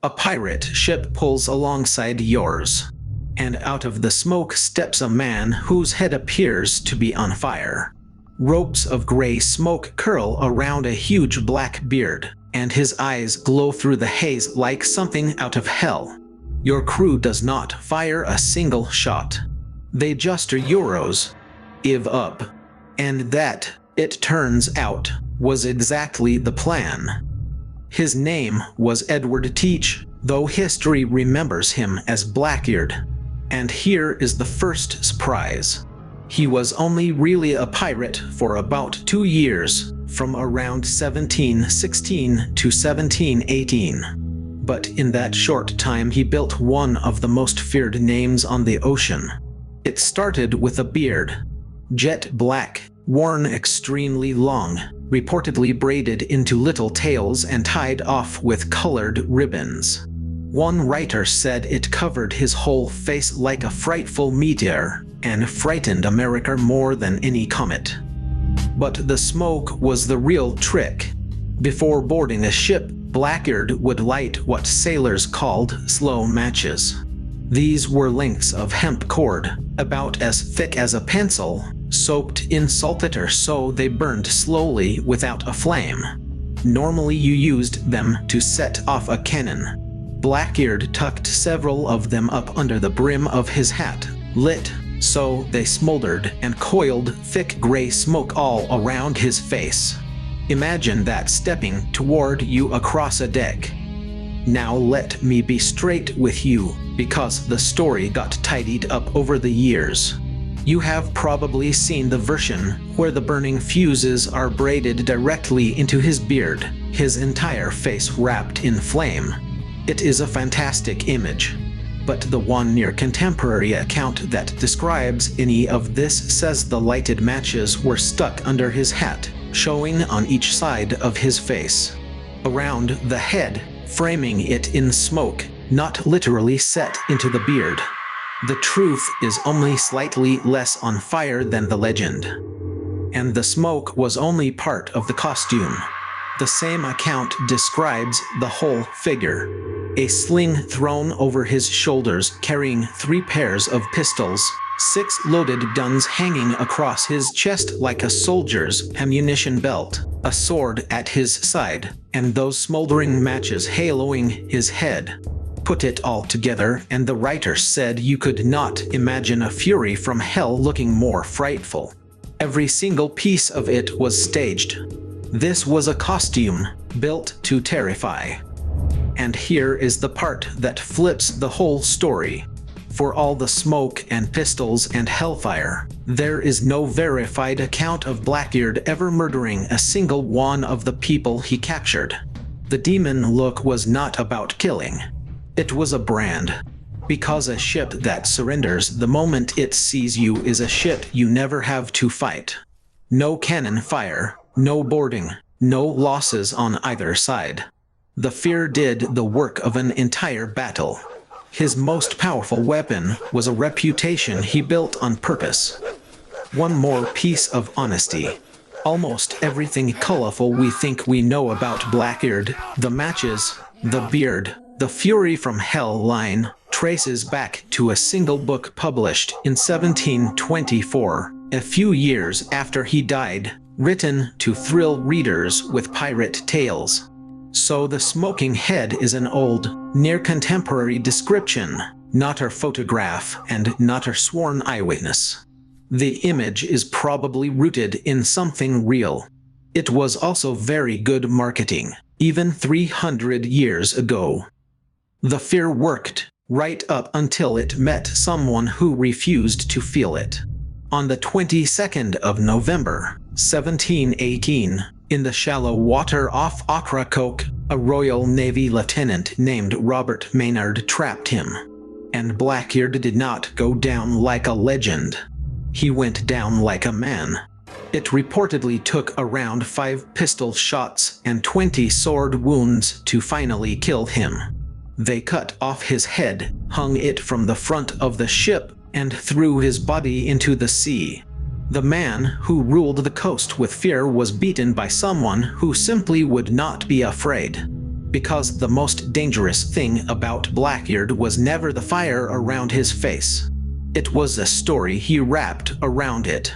A pirate ship pulls alongside yours, and out of the smoke steps a man whose head appears to be on fire. Ropes of gray smoke curl around a huge black beard, and his eyes glow through the haze like something out of hell. Your crew does not fire a single shot. They just give up. And that, it turns out, was exactly the plan. His name was Edward Teach, though history remembers him as Blackbeard. And here is the first surprise. He was only really a pirate for about 2 years, from around 1716 to 1718. But in that short time he built one of the most feared names on the ocean. It started with a beard. Jet black, worn extremely long, reportedly braided into little tails and tied off with colored ribbons. One writer said it covered his whole face like a frightful meteor, and frightened America more than any comet. But the smoke was the real trick. Before boarding a ship, Blackbeard would light what sailors called slow matches. These were lengths of hemp cord, about as thick as a pencil, soaked in saltpetre so they burned slowly without a flame. Normally you used them to set off a cannon. Blackbeard tucked several of them up under the brim of his hat, lit so they smoldered and coiled thick gray smoke all around his face. Imagine that stepping toward you across a deck. Now let me be straight with you, because the story got tidied up over the years. You have probably seen the version where the burning fuses are braided directly into his beard, his entire face wrapped in flame. It is a fantastic image. But the one near contemporary account that describes any of this says the lighted matches were stuck under his hat, showing on each side of his face. Around the head, framing it in smoke, not literally set into the beard. The truth is only slightly less on fire than the legend. And the smoke was only part of the costume. The same account describes the whole figure. A sling thrown over his shoulders carrying 3 pairs of pistols, 6 loaded guns hanging across his chest like a soldier's ammunition belt, a sword at his side, and those smoldering matches haloing his head. Put it all together and the writer said you could not imagine a fury from hell looking more frightful. Every single piece of it was staged. This was a costume built to terrify. And here is the part that flips the whole story. For all the smoke and pistols and hellfire, there is no verified account of Blackbeard ever murdering a single one of the people he captured. The demon look was not about killing. It was a brand. Because a ship that surrenders the moment it sees you is a ship you never have to fight. No cannon fire, no boarding, no losses on either side. The fear did the work of an entire battle. His most powerful weapon was a reputation he built on purpose. One more piece of honesty. Almost everything colorful we think we know about Blackbeard, the matches, the beard, the fury from hell line, traces back to a single book published in 1724, a few years after he died, written to thrill readers with pirate tales. So the smoking head is an old, near-contemporary description, not a photograph and not a sworn eyewitness. The image is probably rooted in something real. It was also very good marketing, even 300 years ago. The fear worked, right up until it met someone who refused to feel it. On the 22nd of November, 1718, in the shallow water off Ocracoke, a Royal Navy lieutenant named Robert Maynard trapped him. And Blackbeard did not go down like a legend. He went down like a man. It reportedly took around 5 pistol shots and 20 sword wounds to finally kill him. They cut off his head, hung it from the front of the ship, and threw his body into the sea. The man who ruled the coast with fear was beaten by someone who simply would not be afraid. because the most dangerous thing about Blackbeard was never the fire around his face. It was a story he wrapped around it.